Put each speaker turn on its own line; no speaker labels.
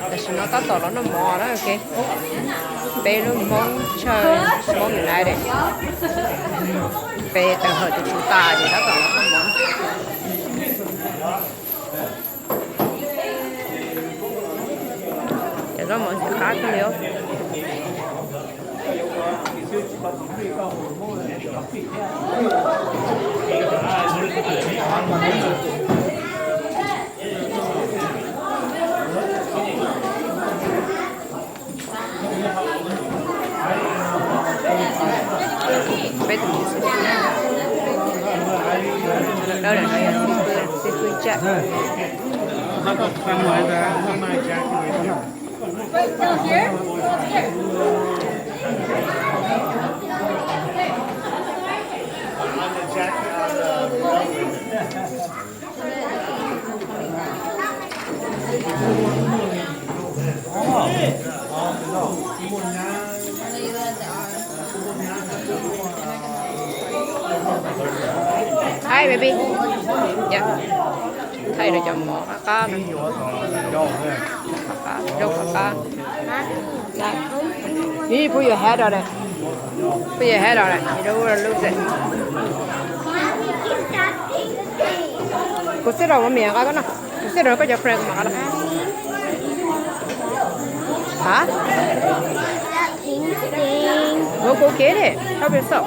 Adesso non tanto non muore, ok? Bello mong chơi mong người này đấy. Về từ hồi từ chúng ta thì đó còn là con món. Để đó món sẽ khác cái liêu. Bây giờ mình sẽ đâu là nói sẽ quy chạy. Hi baby. Dạ. Thầy đã chọn mỏ cá này. Cá. Dạ. You need to put your head on it. Put your head on it. You don't want to lose it. Cô sẽ đâu mà miệng cái nào. Cô sẽ đâu có cho friend mà đó. Hả? Go get it. Help yourself.